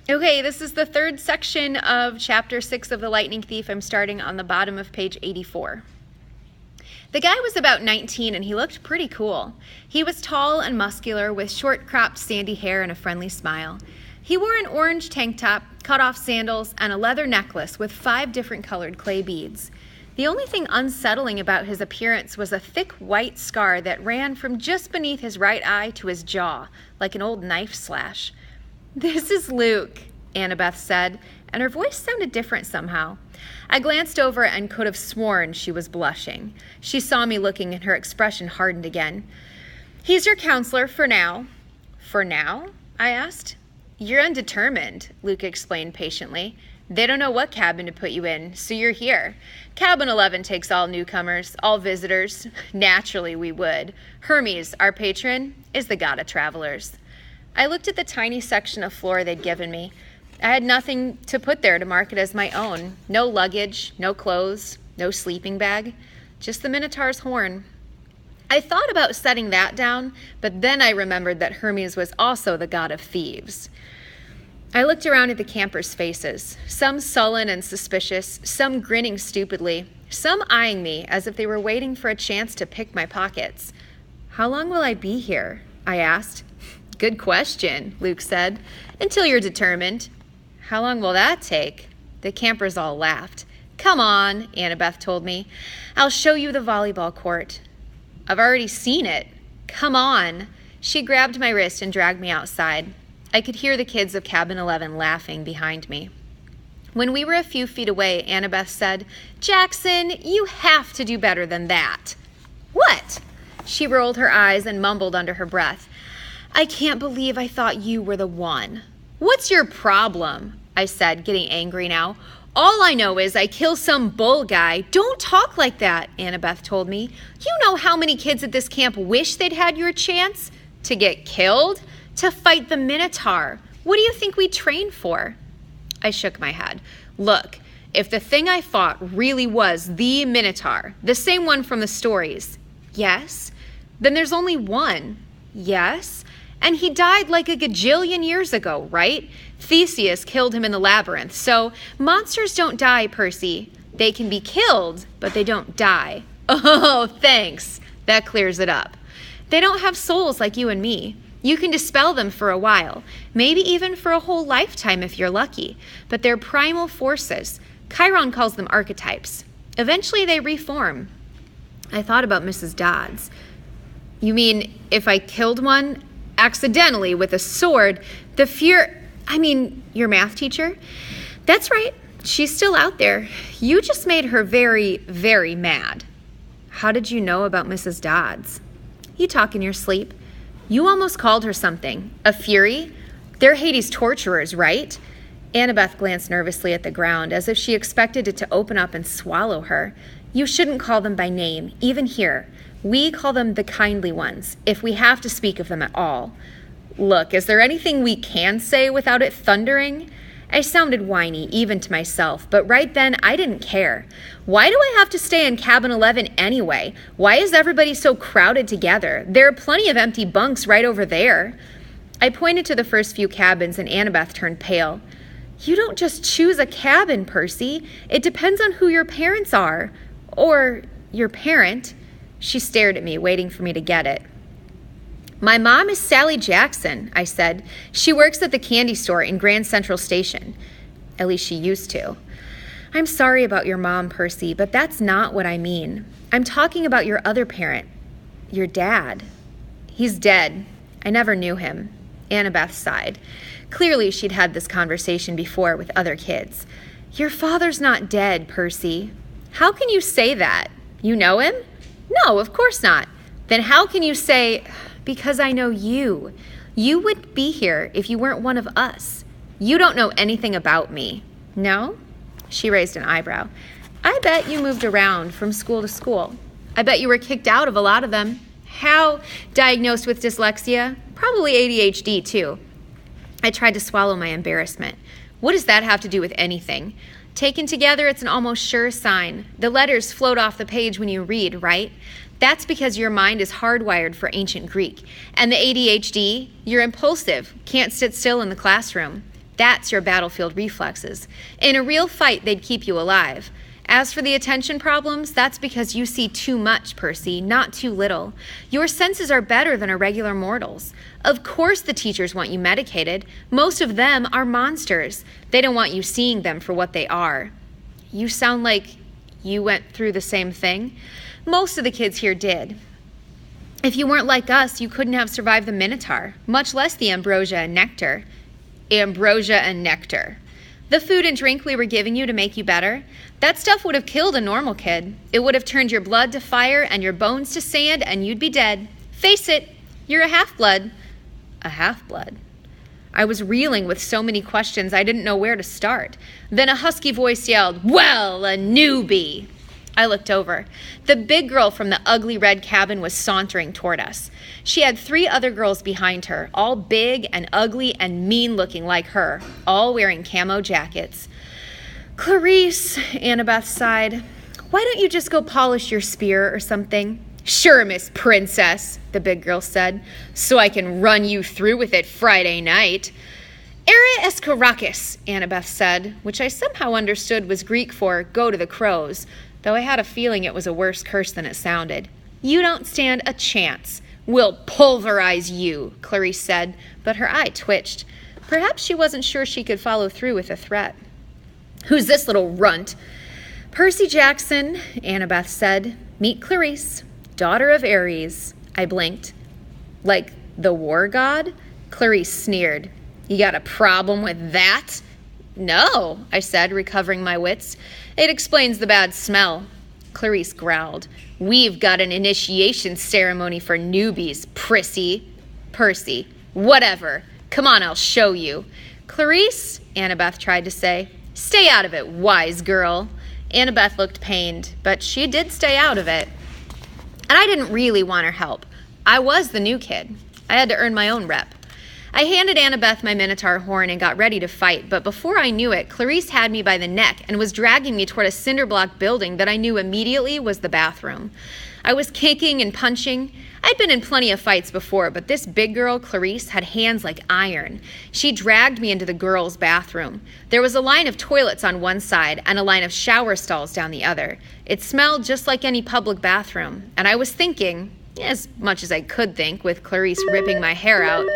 Okay, this is the third section of Chapter 6 of The Lightning Thief. I'm starting on the bottom of page 84. The guy was about 19 and he looked pretty cool. He was tall and muscular with short cropped sandy hair and a friendly smile. He wore an orange tank top, cut-off sandals, and a leather necklace with 5 different colored clay beads. The only thing unsettling about his appearance was a thick white scar that ran from just beneath his right eye to his jaw, like an old knife slash. "This is Luke," Annabeth said, and her voice sounded different somehow. I glanced over and could have sworn she was blushing. She saw me looking and her expression hardened again. "He's your counselor for now." "For now?" I asked. "You're undetermined," Luke explained patiently. "They don't know what cabin to put you in, so you're here. Cabin 11 takes all newcomers, all visitors. Naturally, we would. Hermes, our patron, is the god of travelers." I looked at the tiny section of floor they'd given me. I had nothing to put there to mark it as my own. No luggage, no clothes, no sleeping bag, just the Minotaur's horn. I thought about setting that down, but then I remembered that Hermes was also the god of thieves. I looked around at the campers' faces, some sullen and suspicious, some grinning stupidly, some eyeing me as if they were waiting for a chance to pick my pockets. "How long will I be here?" I asked. "Good question," Luke said. "Until you're determined." "How long will that take?" The campers all laughed. "Come on," Annabeth told me. "I'll show you the volleyball court." "I've already seen it." "Come on." She grabbed my wrist and dragged me outside. I could hear the kids of Cabin 11 laughing behind me. When we were a few feet away, Annabeth said, "Jackson, you have to do better than that." "What?" She rolled her eyes and mumbled under her breath. "I can't believe I thought you were the one." "What's your problem?" I said, getting angry now. "All I know is I kill some bull guy." "Don't talk like that," Annabeth told me. "You know how many kids at this camp wish they'd had your chance? To get killed? To fight the Minotaur. What do you think we train for?" I shook my head. "Look, if the thing I fought really was the Minotaur, the same one from the stories." "Yes." "Then there's only one." "Yes." "And he died like a gajillion years ago, right? Theseus killed him in the labyrinth. So monsters don't die, Percy. They can be killed, but they don't die." "Oh, thanks. That clears it up." "They don't have souls like you and me. You can dispel them for a while, maybe even for a whole lifetime if you're lucky. But they're primal forces. Chiron calls them archetypes. Eventually they reform." I thought about Mrs. Dodds. "You mean if I killed one accidentally with a sword, your math teacher?" "That's right. She's still out there. You just made her very, very mad." "How did you know about Mrs. Dodds?" "You talk in your sleep. You almost called her something. A fury? They're Hades' torturers, right?" Annabeth glanced nervously at the ground, as if she expected it to open up and swallow her. "You shouldn't call them by name, even here. We call them the kindly ones, if we have to speak of them at all." "Look, is there anything we can say without it thundering?" I sounded whiny, even to myself, but right then I didn't care. Why do I have to stay in Cabin 11 anyway? Why is everybody so crowded together? There are plenty of empty bunks right over there. I pointed to the first few cabins and Annabeth turned pale. "You don't just choose a cabin, Percy. It depends on who your parents are. Or your parent." She stared at me, waiting for me to get it. "My mom is Sally Jackson," I said. "She works at the candy store in Grand Central Station. At least she used to." "I'm sorry about your mom, Percy, but that's not what I mean. I'm talking about your other parent, your dad." "He's dead. I never knew him." Annabeth sighed. Clearly, she'd had this conversation before with other kids. "Your father's not dead, Percy." "How can you say that? You know him?" "No, of course not." "Then how can you say..." "Because I know you. You wouldn't be here if you weren't one of us. You don't know anything about me." "No?" She raised an eyebrow. "I bet you moved around from school to school. I bet you were kicked out of a lot of them." "How?" "Diagnosed with dyslexia. Probably ADHD, too." I tried to swallow my embarrassment. What does that have to do with anything? Taken together, it's an almost sure sign. The letters float off the page when you read, right? That's because your mind is hardwired for ancient Greek. And the ADHD, you're impulsive, can't sit still in the classroom. That's your battlefield reflexes. In a real fight, they'd keep you alive. As for the attention problems, that's because you see too much, Percy, not too little. Your senses are better than a regular mortal's. Of course the teachers want you medicated. Most of them are monsters. They don't want you seeing them for what they are. You sound like you went through the same thing. Most of the kids here did. If you weren't like us, you couldn't have survived the Minotaur, much less the ambrosia and nectar. Ambrosia and nectar. The food and drink we were giving you to make you better, that stuff would have killed a normal kid. It would have turned your blood to fire and your bones to sand, and you'd be dead. Face it, you're a half-blood. A half-blood. I was reeling with so many questions I didn't know where to start. Then a husky voice yelled, "Well, a newbie!" I looked over. The big girl from the ugly red cabin was sauntering toward us. She had 3 other girls behind her, all big and ugly and mean-looking like her, all wearing camo jackets. "Clarice," Annabeth sighed, "why don't you just go polish your spear or something?" "Sure, Miss Princess," the big girl said, "so I can run you through with it Friday night." "Ere escharakis," Annabeth said, which I somehow understood was Greek for "go to the crows," though I had a feeling it was a worse curse than it sounded. "You don't stand a chance. We'll pulverize you," Clarice said, but her eye twitched. Perhaps she wasn't sure she could follow through with a threat. "Who's this little runt?" "Percy Jackson," Annabeth said. "Meet Clarice, daughter of Ares." I blinked. "Like the war god?" Clarice sneered. "You got a problem with that?" "No," I said, recovering my wits. "It explains the bad smell." Clarice growled. "We've got an initiation ceremony for newbies, Prissy." "Percy, whatever. Come on, I'll show you." "Clarice," Annabeth tried to say. "Stay out of it, wise girl." Annabeth looked pained, but she did stay out of it. And I didn't really want her help. I was the new kid. I had to earn my own rep. I handed Annabeth my Minotaur horn and got ready to fight, but before I knew it, Clarice had me by the neck and was dragging me toward a cinder block building that I knew immediately was the bathroom. I was kicking and punching. I'd been in plenty of fights before, but this big girl, Clarice, had hands like iron. She dragged me into the girls' bathroom. There was a line of toilets on one side and a line of shower stalls down the other. It smelled just like any public bathroom, and I was thinking, as much as I could think with Clarice ripping my hair out,